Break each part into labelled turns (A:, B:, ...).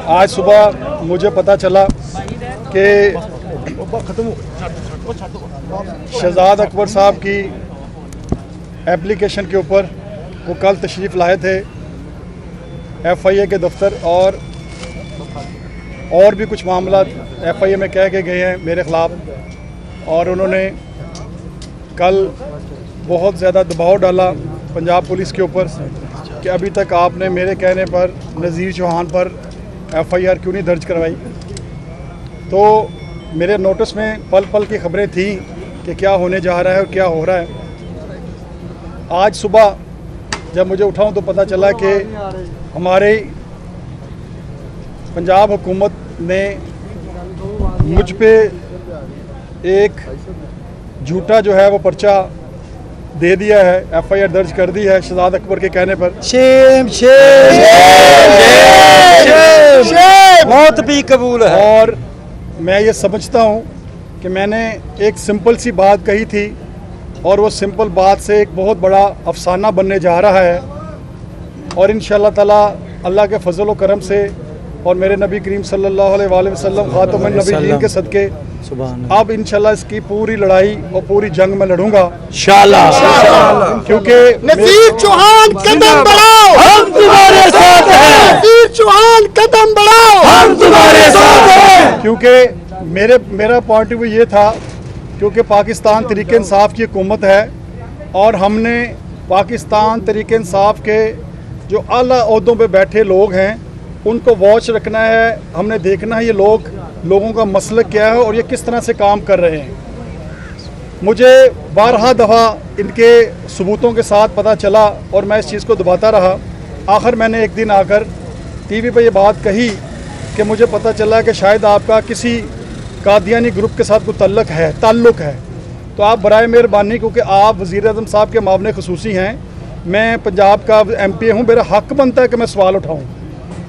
A: आज सुबह मुझे पता चला कि शहजाद अकबर साहब की एप्लीकेशन के ऊपर वो कल तशरीफ़ लाए थे FIA के दफ्तर, और भी कुछ मामला FIA में कह के गए हैं मेरे ख़िलाफ़। और उन्होंने कल बहुत ज़्यादा दबाव डाला पंजाब पुलिस के ऊपर कि अभी तक आपने मेरे कहने पर नज़ीर चौहान पर FIR क्यों नहीं दर्ज करवाई। तो मेरे नोटिस में पल पल की खबरें थी कि क्या होने जा रहा है और क्या हो रहा है। आज सुबह जब मुझे उठाऊं तो पता चला कि हमारे पंजाब हुकूमत ने मुझ पे एक झूठा जो है वो पर्चा दे दिया है, FIR दर्ज कर दी है शहजाद अकबर के कहने पर।
B: शेम शेम शेम शेम मौत भी कबूल है।
A: और मैं ये समझता हूँ कि मैंने एक सिंपल सी बात कही थी और वो सिंपल बात से एक बहुत बड़ा अफसाना बनने जा रहा है। और इंशाअल्लाह ताला अल्लाह के फजल व करम से और मेरे नबी करीम सल्लल्लाहु अलैहि वसल्लम खातमुन नबीयीन के सदके अब इंशाल्लाह इसकी पूरी लड़ाई और पूरी जंग में लड़ूंगा इंशाल्लाह, क्योंकि
C: नज़ीर चौहान कदम बढ़ाओ,
B: हम तुम्हारे साथ हैं।
C: नज़ीर चौहान कदम बढ़ाओ,
B: हम तुम्हारे साथ हैं।
A: क्योंकि मेरा पॉइंट ऑफ व्यू ये था, क्योंकि पाकिस्तान तरीके इंसाफ की हुकूमत है और हमने पाकिस्तान तरीके इंसाफ के जो आला ओहदों पे बैठे लोग हैं उनको वॉच रखना है। हमने देखना है ये लोगों का मसलक क्या है और ये किस तरह से काम कर रहे हैं। मुझे 12 दफ़ा इनके सबूतों के साथ पता चला और मैं इस चीज़ को दबाता रहा। आखिर मैंने एक दिन आकर TV पे ये बात कही कि मुझे पता चला कि शायद आपका किसी कादियानी ग्रुप के साथ कोई ताल्लुक़ है। तो आप बराए मेहरबानी, क्योंकि आप वज़ीर-ए-आज़म साहब के मामले खुसूसी हैं, मैं पंजाब का MP हूँ, मेरा हक़ बनता है कि मैं सवाल उठाऊँ।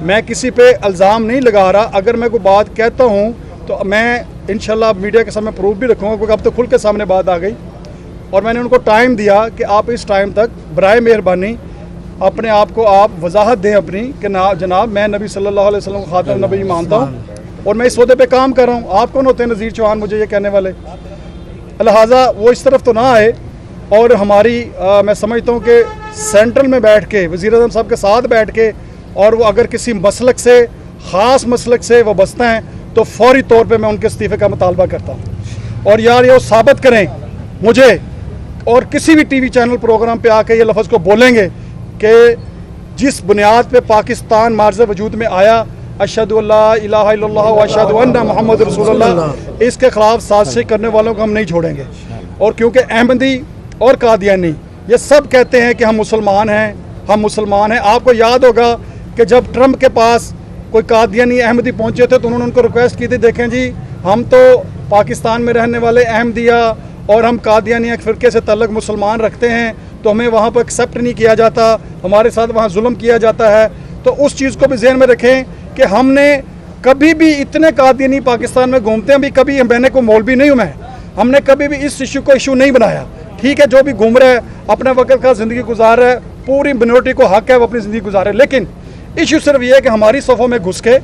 A: मैं किसी पे इल्ज़ाम नहीं लगा रहा। अगर मैं कोई बात कहता हूँ तो मैं इंशाल्लाह मीडिया के सामने प्रूफ भी रखूँगा, क्योंकि अब तो खुल के सामने बात आ गई। और मैंने उनको टाइम दिया कि आप इस टाइम तक बराए मेहरबानी अपने आप को आप वजाहत दें अपनी कि ना जनाब मैं नबी सल्लल्लाहु अलैहि वसल्लम को खातम नबी मानता हूँ और मैं इस ओहदे पे काम कर रहा हूँ। आप कौन होते हैं नज़ीर चौहान मुझे ये कहने वाले? लिहाजा वो इस तरफ तो ना आए। और हमारी मैं समझता हूँ कि सेंट्रल में बैठ के वज़ीर-ए-आज़म साहब के साथ बैठ के, और वो अगर किसी मसलक से ख़ास मसलक से वो बसते हैं तो फौरी तौर पे मैं उनके इस्तीफ़े का मुतालबा करता हूँ। और यार ये साबित करें मुझे, और किसी भी TV चैनल प्रोग्राम पे आके ये लफ्ज़ को बोलेंगे कि जिस बुनियाद पे पाकिस्तान मार्ज़ वजूद में आया, अशहदु अल्ला इलाहा इल्लल्लाह व अशहदु अन्ना मुहम्मद रसूलुल्लाह, इसके ख़िलाफ़ साजिश करने वालों को हम नहीं छोड़ेंगे। और क्योंकि अहमदी और कादियानी ये सब कहते हैं कि हम मुसलमान हैं, आपको याद होगा कि जब ट्रंप के पास कोई कादियानी अहमदी पहुंचे थे तो उन्होंने उनको रिक्वेस्ट की थी, देखें जी हम तो पाकिस्तान में रहने वाले अहमदिया और हम कादियानी एक फ़िरके से तल्लुक़ मुसलमान रखते हैं, तो हमें वहाँ पर एक्सेप्ट नहीं किया जाता, हमारे साथ वहाँ जुल्म किया जाता है। तो उस चीज़ को भी ज़हन में रखें कि हमने कभी भी इतने कादियानी पाकिस्तान में घूमते हैं, अभी कभी मैंने को मौलवी नहीं हूँ मैं, हमने कभी भी इस इशू को इशू नहीं बनाया। ठीक है, जो भी घूम रहा है अपने वक्त का ज़िंदगी गुजार रहा है, पूरी मिनोरिटी को हक़ है वो अपनी ज़िंदगी गुजारे, लेकिन इशू सिर्फ ये है कि हमारी सफ़ों में घुस के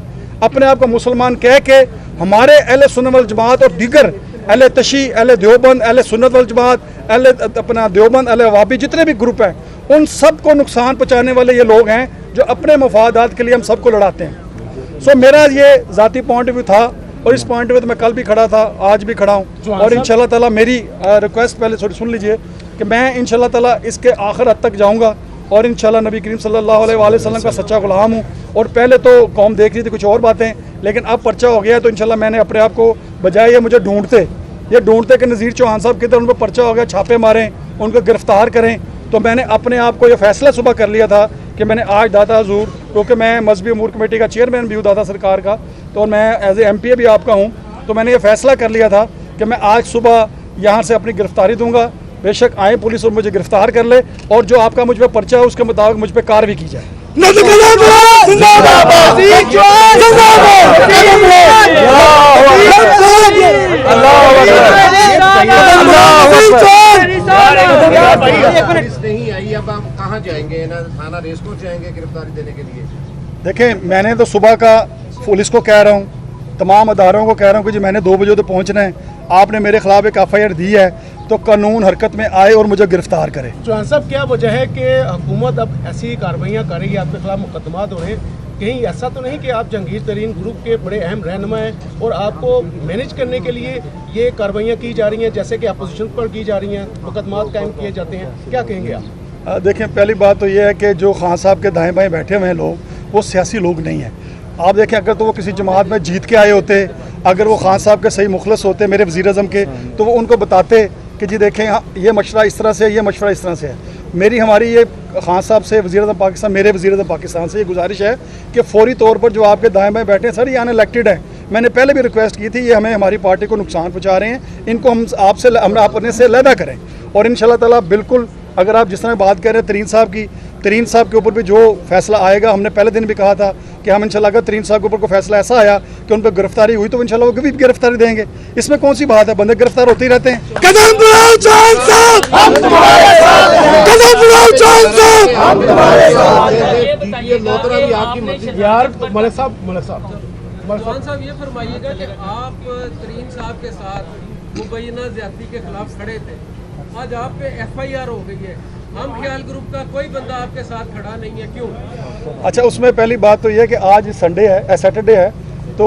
A: अपने आप को मुसलमान कह के हमारे अहले सुन्नत वल जमात और दीगर अहले तशी, अहले देवबंद, अहले सुन्नत वल जमात, अहले अपना देवबंद, अहले वहाबी, जितने भी ग्रुप हैं उन सब को नुकसान पहुँचाने वाले ये लोग हैं जो अपने मफादात के लिए हम सबको लड़ाते हैं। सो मेरा ये ज़ाती पॉइंट ऑफ व्यू था और इस पॉइंट ऑफ व्यू तो मैं कल भी खड़ा था, आज भी खड़ा हूँ। और इंशाल्लाह ताला मेरी रिक्वेस्ट पहले थोड़ी सुन लीजिए कि मैं इंशाल्लाह ताला इसके आखिर हद तक जाऊँगा और इंशाल्लाह नबी करीम सल्लल्लाहु अलैहि वसल्लम का सच्चा गुलाम हूँ। और पहले तो कौम देख रही थी कुछ और बातें, लेकिन अब पर्चा हो गया है तो इंशाल्लाह मैंने अपने आप को, बजाय ये मुझे ढूंढते कि नज़ीर चौहान साहब किधर, उन पर पर्चा हो गया, छापे मारें, उनको गिरफ्तार करें, तो मैंने अपने आप को ये फैसला सुबह कर लिया था कि मैंने आज दाता हजूर, क्योंकि मैं मजहबी अमूर कमेटी का चेयरमैन भी हूँ दाता सरकार का, तो मैं एज ए MP भी आपका हूँ, तो मैंने ये फैसला कर लिया था कि मैं आज सुबह यहाँ से अपनी गिरफ्तारी दूंगा। बेशक आए पुलिस और मुझे गिरफ्तार कर ले और जो आपका मुझ पर पर्चा है उसके मुताबिक मुझ पर कार्रवाई की जाए।
D: नहीं आई, अब आप कहाँ जाएंगे? थाना रेस को जाएंगे गिरफ्तारी देने के लिए?
A: देखें, मैंने तो सुबह का पुलिस को कह रहा हूँ, तमाम अदारों को कह रहा हूँ कि जी मैंने 2 बजे तो पहुँचना है, आपने मेरे खिलाफ एक FIR दी है तो कानून हरकत में आए और मुझे गिरफ्तार करे।
D: चौहान साहब, क्या वजह है कि हुकूमत अब ऐसी कार्रवाइयाँ कर रही है, आपके खिलाफ मुकदमात हो रहे हैं? कहीं ऐसा तो नहीं कि आप जंगीर तरीन ग्रुप के बड़े अहम रहनुमा हैं और आपको मैनेज करने के लिए ये कार्रवाइयाँ की जा रही हैं, जैसे कि अपोजिशन पर की जा रही हैं, मुकदमात कायम किए जाते हैं, क्या कहेंगे आप?
A: देखें, पहली बात तो ये है कि जो खान साहब के दाएं बाएं बैठे हुए हैं लोग, वो सियासी लोग नहीं हैं। आप देखें, अगर तो वो किसी जमात में जीत के आए होते, अगर वो खान साहब के सही मुखलस होते मेरे वज़ीर-ए-आज़म के, तो वो उनको बताते कि जी देखें ये मशवरा इस तरह से है, ये मशवरा इस तरह से है। हमारी ये खान साहब से, वज़ीर-ए-आज़म पाकिस्तान, मेरे वज़ीर-ए-आज़म पाकिस्तान से ये गुजारिश है कि फ़ौरी तौर पर जो आपके दाएं बाएं बैठे हैं सर, ये अनइलेक्टेड है। मैंने पहले भी रिक्वेस्ट की थी, ये हमें हमारी पार्टी को नुकसान पहुँचा रहे हैं, इनको हम अपने से अलहदा करें। और इंशाल्लाह ताला बिल्कुल, अगर आप जिस तरह बात कर रहे हैं तरीन साहब के ऊपर भी जो फैसला आएगा, हमने पहले दिन भी कहा था कि हम इंशाल्लाह अगर तरीन साहब के ऊपर कोई फैसला ऐसा आया कि उन पर गिरफ्तारी हुई तो इंशाल्लाह वो भी गिरफ्तारी देंगे। इसमें कौन सी बात है, बंदे गिरफ्तार होते ही रहते हैं।
C: कदम बढ़ाओ चौहान साहब, हम तुम्हारे साथ हैं। कदम बढ़ाओ चौहान साहब, हम तुम्हारे साथ हैं।
D: ये लोतरा भी आपकी मर्जी यार। मलिक साहब,
E: ये फरमाइएगा कि आप तरीन साहब के साथ मुबैना ज्यादती के खिलाफ खड़े थे, आज आप पे FIR हो गई है, हम ख्याल ग्रुप का कोई बंदा आपके साथ खड़ा नहीं है, क्यों?
A: अच्छा, उसमें पहली बात तो ये है कि आज संडे है, सैटरडे है, तो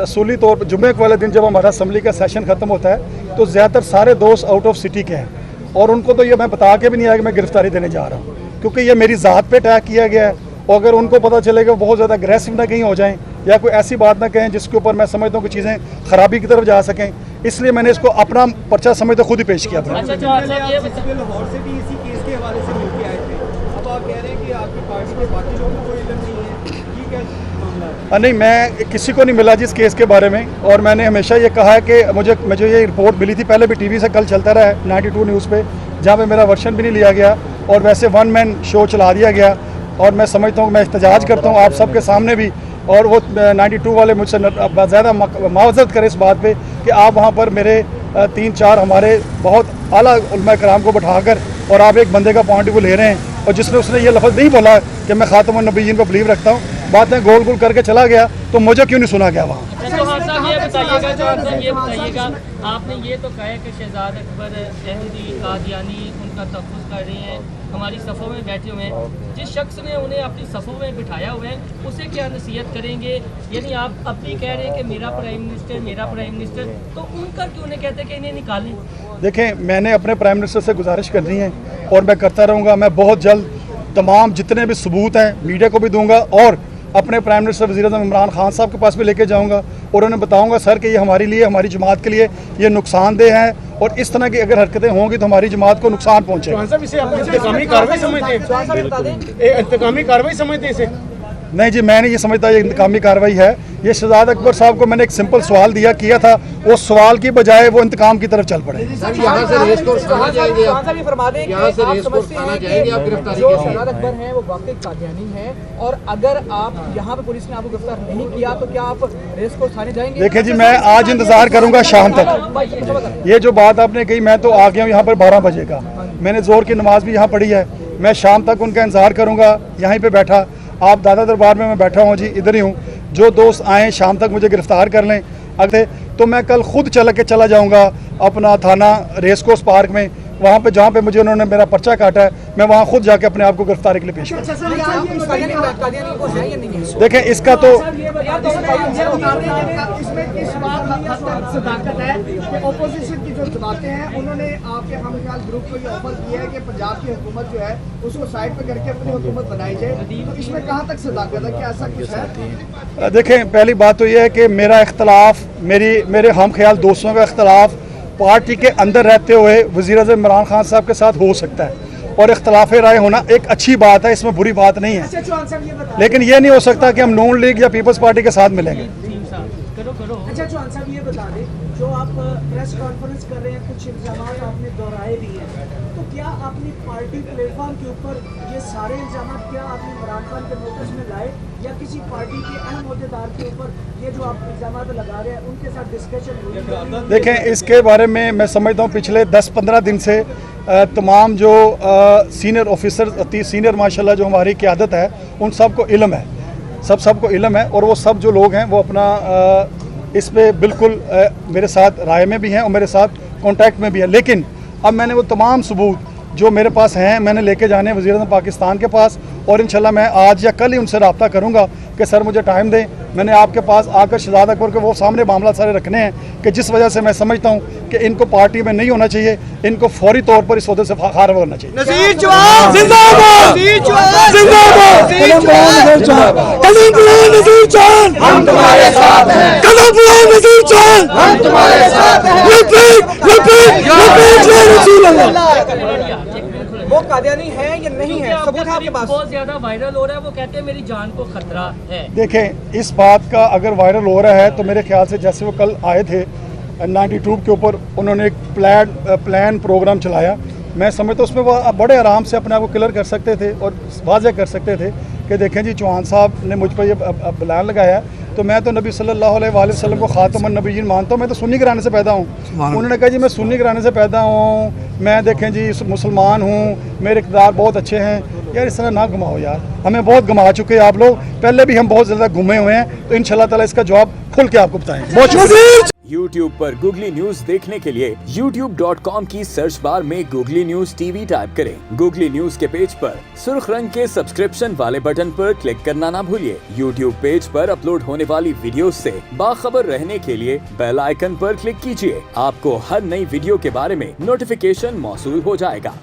A: असूली तौर पर जुम्मे वाले दिन जब हमारा असम्बली का सेशन ख़त्म होता है तो ज़्यादातर सारे दोस्त आउट ऑफ सिटी के हैं और उनको तो ये मैं बता के भी नहीं आया कि मैं गिरफ्तारी देने जा रहा हूँ, क्योंकि ये मेरी ज़ात पे अटैक किया गया है। और अगर उनको पता चलेगा बहुत ज़्यादा अग्रेसिव ना कहीं हो जाएं या कोई ऐसी बात ना कहें जिसके ऊपर मैं समझता हूँ कि चीज़ें ख़राबी की तरफ जा सकें, इसलिए मैंने इसको अपना पर्चा समझते खुद ही पेश किया था।
F: अच्छा, लाहौर से भी इसी केस के हवाले से मिलके आए थे, अब आप कह रहे हैं कि आपकी पार्टी के बाकी लोगों को कोई इल्म नहीं है, ये क्या मामला है?
A: नहीं, मैं किसी को नहीं मिला जिस केस के बारे में, और मैंने हमेशा ये कहा है कि मुझे ये रिपोर्ट मिली थी, पहले भी टीवी से कल चलता रहा है 92 न्यूज़ पे, जहाँ पे मेरा वर्शन भी नहीं लिया गया और वैसे 1 मैन शो चला दिया गया। और मैं समझता हूँ, मैं एहतजाज करता हूँ आप सबके सामने भी, और वो 92 वाले मुझसे ज़्यादा मावज़त करें इस बात पे कि आप वहाँ पर मेरे 3-4 हमारे बहुत आला उलमा कराम को बैठाकर और आप एक बंदे का पॉइंट ऑफ व्यू ले रहे हैं, और जिसने उसने ये लफ्ज़ नहीं बोला कि मैं खातमुन नबीयीन को बिलीव रखता हूँ, बातें गोल गोल करके चला गया, तो मुझे क्यों नहीं सुना गया वहाँ?
G: चौहान साहब, ये बताइएगा, आपने ये तो कहा है कि शहजाद अकबर अहमदी कादियानी उनका तहफ़्फ़ुज़ कर रहे हैं, हमारी सफ़ों में बैठे हुए हैं, जिस शख्स ने उन्हें अपनी सफ़ों में बिठाया हुआ है उसे क्या नसीहत करेंगे? यानी आप अपनी कह रहे हैं कि मेरा प्राइम मिनिस्टर, तो उनका क्यों नहीं कहते कि इन्हें निकालें?
A: देखें, मैंने अपने प्राइम मिनिस्टर से गुजारिश करनी है और मैं करता रहूँगा। मैं बहुत जल्द तमाम जितने भी सबूत हैं मीडिया को भी दूंगा और अपने प्राइम मिनिस्टर वज़ीर-ए-आज़म इमरान खान साहब के पास भी लेके जाऊंगा और उन्हें बताऊंगा सर कि ये हमारे लिए, हमारी जमात के लिए ये नुकसानदेह है, और इस तरह की अगर हरकतें होंगी तो हमारी जमात को नुकसान पहुँचेगा।
D: चौहान साहब, इसे आप इंतकामी कार्रवाई समझते हैं? इंतकामी कार्रवाई समझते हैं इसे?
A: नहीं जी, मैं नहीं ये समझता ये इंतकामी कार्रवाई है। ये शहजाद अकबर साहब को मैंने एक सिंपल सवाल किया था, वो सवाल की बजाय वो इंतकाम की तरफ चल पड़े।
E: यहाँ से रेस कोर्स थाना जाएंगे आप? यहाँ से रेस कोर्स थाना जाएंगे आप गिरफ्तारी के लिए?
F: शहजाद अकबर हैं वो वाकई कादियानी हैं, और अगर आप यहाँ पे पुलिस ने आपको गिरफ्तार नहीं किया तो क्या आप रेस कोर्स थाने जाएंगे?
A: देखिए जी, मैं आज इंतज़ार करूँगा शाम तक। ये जो बात आपने कही, मैं तो आ गया हूँ यहाँ पर 12 बजे का, मैंने जोर की नमाज भी यहाँ पढ़ी है, मैं शाम तक उनका इंतज़ार करूँगा यहीं पर बैठा। आप दादा दरबार में मैं बैठा हूँ जी, इधर ही हूँ। जो दोस्त आए शाम तक मुझे गिरफ्तार कर लें अगर तो मैं कल खुद चला जाऊँगा अपना थाना रेस कोर्स पार्क में, वहाँ पे जहाँ पे मुझे उन्होंने मेरा पर्चा काटा है, मैं वहाँ खुद जाके अपने आप को गिरफ्तारी के लिए पेश करूँ। देखें, इसका तो
F: ऑपोजिशन की जो जमातें हैं उन्होंने आपके हम ख्याल ग्रुप को ये ऑफर किया है कि पंजाब की हुकूमत जो है उसको साइड पे करके अपनी हुकूमत बनाई जाए, तो इसमें कहाँ तक सदाकत है, क्या ऐसा कुछ है?
A: देखें, पहली बात तो ये है कि मेरा इख्तलाफ, मेरे हम ख्याल दोस्तों का इख्तलाफ पार्टी के अंदर रहते हुए वज़ीर-ए-आज़म इमरान खान साहब के साथ हो सकता है, और इख्तलाफ राय होना एक अच्छी बात है, इसमें बुरी बात नहीं है। लेकिन ये नहीं हो सकता कि हम नून लीग या पीपल्स पार्टी के साथ मिलेंगे।
F: अच्छा चौहान साहब, ये बता दें, जो आप प्रेस कॉन्फ्रेंस कर रहे हैं, कुछ इल्ज़ाम आपने दोहराए भी हैं, तो क्या अपनी पार्टी प्लेटफॉर्म के ऊपर ये सारे इल्ज़ाम क्या आपने इमरान खान के नोटिस में लाए, या किसी पार्टी के अहम ओहदेदार के ऊपर ये जो आप इल्ज़ाम लगा रहे हैं उनके साथ डिस्कशन हुई?
A: देखें, इसके बारे में मैं समझता हूँ पिछले 10-15 दिन से तमाम जो सीनियर ऑफिसर, सीनियर माशाल्लाह जो हमारी क़यादत है, उन सब को इल्म है। सबको इल्म है, और वो सब जो लोग हैं वो अपना इस पे बिल्कुल मेरे साथ राय में भी हैं और मेरे साथ कांटेक्ट में भी है। लेकिन अब मैंने वो तमाम सबूत जो मेरे पास हैं मैंने लेके जाने हैं वज़ीर-ए-आज़म पाकिस्तान के पास, और इंशाल्लाह मैं आज या कल ही उनसे रब्ता करूंगा कि सर मुझे टाइम दें। मैंने आपके पास आकर शहजाद अकबर के वो सामने मामला सारे रखने हैं कि जिस वजह से मैं समझता हूँ कि इनको पार्टी में नहीं होना चाहिए, इनको फौरी तौर पर इस ओहदे से खारिज होना चाहिए।
C: नज़ीर जवान जिंदाबाद, जिंदाबाद, कदम बढ़ाओ नज़ीर जान, हम तुम्हारे साथ हैं, कदम बढ़ाओ नज़ीर जान, हम तुम्हारे साथ हैं, लबैक लबैक लबैक या रसूल अल्लाह।
F: वो कादियानी है या नहीं है, सबूत है आपके पास?
G: बहुत ज्यादा वायरल हो रहा है, वो कहते हैं मेरी जान को खतरा है।
A: देखें, इस बात का अगर वायरल हो रहा है तो मेरे ख्याल से जैसे वो कल आए थे 92 के ऊपर, उन्होंने एक प्लान प्रोग्राम चलाया। मैं समझता उसमें वो बड़े आराम से अपने आप को क्लियर कर सकते थे और वाज़ेह कर सकते थे कि देखें जी चौहान साहब ने मुझ पर ये बयान लगाया है, तो मैं तो नबी सल्लल्लाहु अलैहि वसल्लम को ख़ातमुन नबिय्यीन मानता हूँ, मैं तो सुन्नी घराने से पैदा हूँ। उन्होंने कहा जी मैं सुन्नी घराने से पैदा हूँ, मैं देखें जी मुसलमान हूँ, मेरे इक़्तिदार बहुत अच्छे हैं। यार इस तरह ना घुमाओ यार, हमें बहुत घुमा चुके हैं आप लोग, पहले भी हम बहुत ज़्यादा घूमे हुए हैं, तो इंशाल्लाह ताला इसका जवाब खुल के आपको बताएंगे। बहुत शुक्रिया।
H: YouTube पर गूगली न्यूज देखने के लिए youtube.com की सर्च बार में गूगली न्यूज TV टाइप करें। गूगली न्यूज के पेज पर सुर्ख रंग के सब्सक्रिप्शन वाले बटन पर क्लिक करना ना भूलिए। YouTube पेज पर अपलोड होने वाली वीडियोस से बाखबर रहने के लिए बेल आइकन पर क्लिक कीजिए। आपको हर नई वीडियो के बारे में नोटिफिकेशन मौसूल हो जाएगा।